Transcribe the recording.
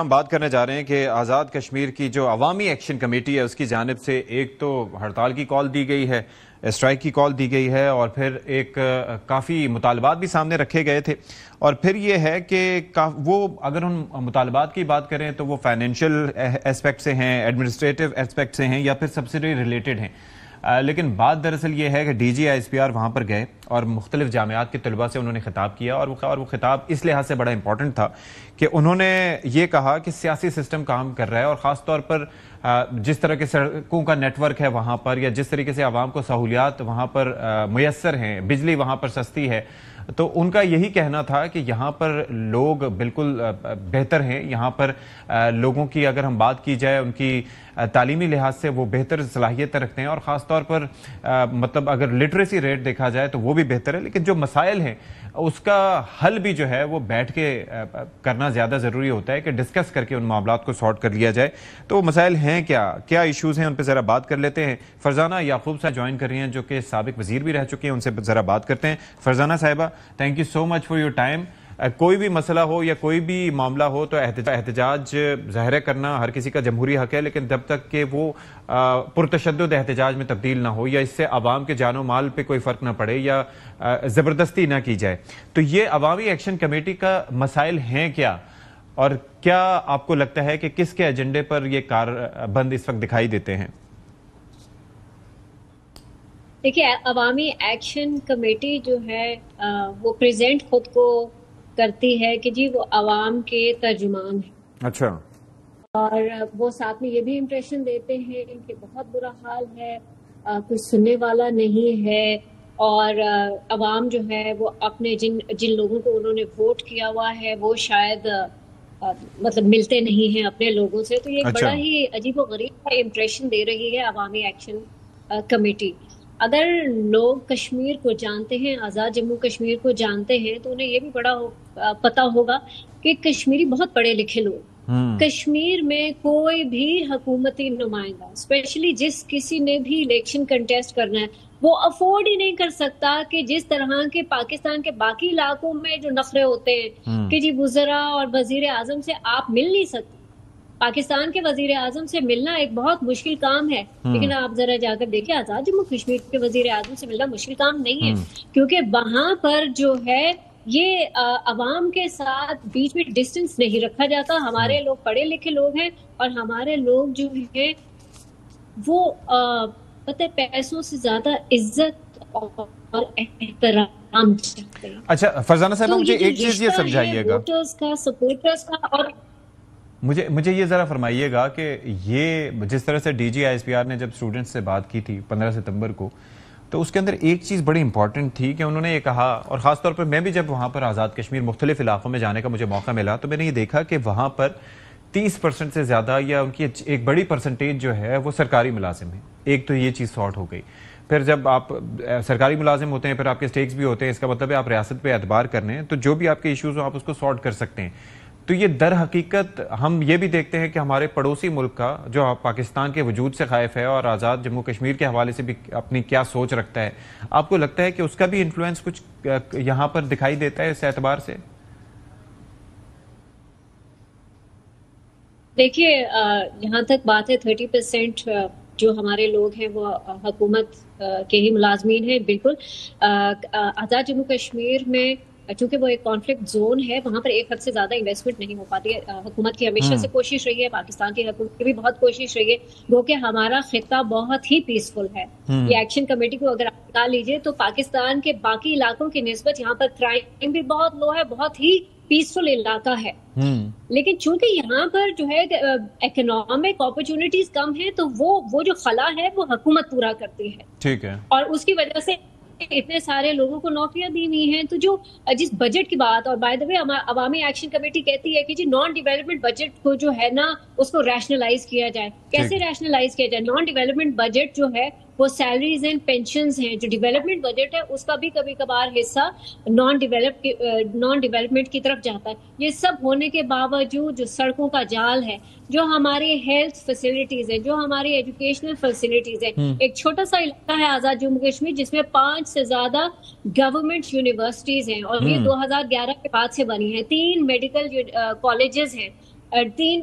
ہم بات کرنے جا رہے ہیں کہ آزاد کشمیر کی جو عوامی ایکشن کمیٹی ہے اس کی جانب سے ایک تو ہڑتال کی کال دی گئی ہے، اسٹرائک کی کال دی گئی ہے، اور پھر ایک کافی مطالبات بھی سامنے رکھے گئے تھے. اور پھر یہ ہے کہ وہ اگر ہم مطالبات کی بات کریں تو وہ فائنینشیل اسپیکٹ سے ہیں، ایڈمنسٹریٹو اسپیکٹ سے ہیں، یا پھر سبسڈی ریلیٹڈ ہیں. لیکن بات دراصل یہ ہے کہ D G I S P R وہاں پر گئے اور مختلف جامعات کے طلباء سے انہوں نے خطاب کیا، اور وہ خطاب اس لحاظ سے بڑا امپورٹنٹ تھا کہ انہوں نے یہ کہا کہ سیاسی سسٹم کام کر رہا ہے، اور خاص طور پر جس طرح کے سڑکوں کا نیٹ ورک ہے وہاں پر، یا جس طریقے سے عوام کو سہولیات وہاں پر میسر ہیں، بجلی وہاں پر سستی ہے، تو ان کا یہی کہنا تھا کہ یہاں پر لوگ بالکل بہتر ہیں. یہاں پر لوگوں کی اگر ہم بات کی جائے ان کی تعلیمی لحاظ سے وہ بہتر صلاحیتیں رکھتے ہیں، اور خاص طور پر مطلب اگر لٹریسی ریٹ دیکھا جائے تو وہ بھی بہتر ہے. لیکن جو مسائل ہیں اس کا حل بھی جو ہے وہ بیٹھ کے کرنا زیادہ ضروری ہوتا ہے کہ ڈسکس کر کے ان معاملات کو سارٹ کر لیا جائے. تو وہ مسائل ہیں کیا ایشوز ہیں، ان پہ ذرا بات کر لیتے ہیں. فرزانہ یعقوب صاحب جوائن کر رہی ہیں جو کہ سابق وزیر بھی رہ چکی ہیں، ان سے ذرا بات کرتے ہیں. فرزانہ صاحبہ، thank you so much for your time. کوئی بھی مسئلہ ہو یا کوئی بھی معاملہ ہو تو احتجاج ظاہر کرنا ہر کسی کا جمہوری حق ہے، لیکن جب تک کہ وہ پرتشدد احتجاج میں تبدیل نہ ہو، یا اس سے عوام کے جان و مال پہ کوئی فرق نہ پڑے، یا زبردستی نہ کی جائے. تو یہ عوامی ایکشن کمیٹی کا مسائل ہیں کیا، اور کیا آپ کو لگتا ہے کہ کس کے ایجنڈے پر یہ کار بند اس وقت دکھائی دیتے ہیں؟ دیکھیے، عوامی ایکشن کمیٹی جو ہے وہ پریزنٹ خود کو کرتی ہے کہ جی وہ عوام کے ترجمان ہیں. اچھا. اور وہ ساتھ میں یہ بھی امپریشن دیتے ہیں کہ بہت برا حال ہے، کوئی سننے والا نہیں ہے، اور عوام جو ہے وہ اپنے جن لوگوں کو انہوں نے ووٹ کیا ہوا ہے وہ شاید مطلب ملتے نہیں ہیں اپنے لوگوں سے. تو یہ بڑا ہی عجیب و غریب امپریشن دے رہی ہے عوامی ایکشن کمیٹی. اگر لوگ کشمیر کو جانتے ہیں، آزاد جموں کشمیر کو جانتے ہیں، تو انہیں یہ بھی بڑا پتا ہوگا کہ کشمیری بہت پڑھے لکھے لوگ، کشمیر میں کوئی بھی حکومتی نمائندہ، اسپیشلی جس کسی نے بھی الیکشن کنٹیسٹ کرنا ہے، وہ افورڈ ہی نہیں کر سکتا کہ جس طرح کے پاکستان کے باقی علاقوں میں جو نخرے ہوتے ہیں کہ جی وزراء اور وزیر اعظم سے آپ مل نہیں سکتے. پاکستان کے وزیر اعظم سے ملنا ایک بہت مشکل کام ہے، لیکن آپ ذرا جا کر دیکھیں آزاد جموں کشمیر کے وزیر اعظم سے ملنا مشکل کام نہیں ہے، کیونکہ وہاں پر جو ہے یہ عوام کے ساتھ بیچ میں ڈسٹنس نہیں رکھا جاتا. ہمارے لوگ پڑھے لکھے لوگ ہیں، اور ہمارے لوگ جو ہیں وہ پتہ پیسوں سے زیادہ عزت اور احترام چاہتے ہیں. اچھا فرزانہ صاحب، مجھے ایک چیز یہ سمجھائیے گا، ووٹرز کا، سپورٹرز کا، اور مجھے یہ ذرا فرمائیے گا کہ یہ جس طرح سے D G I S P R نے جب اسٹوڈنٹس سے بات کی تھی 15 ستمبر کو، تو اس کے اندر ایک چیز بڑی امپورٹنٹ تھی کہ انہوں نے یہ کہا، اور خاص طور پر میں بھی جب وہاں پر آزاد کشمیر مختلف علاقوں میں جانے کا مجھے موقع ملا تو میں نے یہ دیکھا کہ وہاں پر 30% سے زیادہ یا ان کی ایک بڑی پرسنٹیج جو ہے وہ سرکاری ملازم ہیں. ایک تو یہ چیز سارٹ ہو گئی. پھر جب آپ سرکاری ملازم ہوتے ہیں، پھر آپ کے سٹیکس بھی ہوتے ہیں، اس کا مطلب ہے آپ ریاست پہ اعتبار کرنے ہیں، تو جو بھی آپ کے ایشوز ہوں آپ اس کو سارٹ کر سکتے ہیں. تو یہ در حقیقت ہم یہ بھی دیکھتے ہیں کہ ہمارے پڑوسی ملک کا جو پاکستان کے وجود سے خائف ہے اور آزاد جموں کشمیر کے حوالے سے بھی اپنی کیا سوچ رکھتا ہے، آپ کو لگتا ہے کہ اس کا بھی انفلوئنس کچھ یہاں پر دکھائی دیتا ہے اس اعتبار سے؟ دیکھیے، یہاں تک بات ہے 30% جو ہمارے لوگ ہیں وہ حکومت کے ہی ملازمین ہیں. بالکل آزاد جموں کشمیر میں چونکہ وہ ایک کانفلکٹ زون ہے، وہاں پر ایک حد سے زیادہ انویسٹمنٹ نہیں ہو پاتی ہے. حکومت کی ہمیشہ سے کوشش رہی ہے، پاکستان کی حکومت کی بھی بہت کوشش رہی ہے، وہ کہ ہمارا خطہ بہت ہی پیسفل ہے. یہ ایکشن کمیٹی کو اگر آپ نکال لیجئے تو پاکستان کے باقی علاقوں کی نسبت یہاں پر کرائم بھی بہت لو ہے، بہت ہی پیسفل علاقہ ہے. لیکن چونکہ یہاں پر جو ہے اکنامک اپرچونٹیز کم ہیں، تو وہ جو خلا ہے وہ حکومت پورا کرتی ہے. ٹھیک ہے. اور اس کی وجہ سے اتنے سارے لوگوں کو نوکریاں دی ہوئی ہیں. تو جو جس بجٹ کی بات، اور بائی دا وے عوامی ایکشن کمیٹی کہتی ہے کہ جی نان ڈیولپمنٹ بجٹ کو جو ہے نا اس کو ریشنلائز کیا جائے. کیسے ریشنلائز کیا جائے؟ نان ڈیولپمنٹ بجٹ جو ہے وہ سیلریز اینڈ پینشنز ہیں. جو ڈیولپمنٹ بجٹ ہے اس کا بھی کبھی کبھار حصہ نان ڈیولپمنٹ کی طرف جاتا ہے. یہ سب ہونے کے باوجود جو سڑکوں کا جال ہے، جو ہماری ہیلتھ فیسلٹیز ہیں، جو ہماری ایجوکیشنل فیسلٹیز ہیں، ایک چھوٹا سا علاقہ ہے آزاد جموں کشمیر جس میں 5 سے زیادہ گورنمنٹ یونیورسٹیز ہیں، اور یہ 2011 کے بعد سے بنی ہیں. 3 میڈیکل کالجز ہیں 3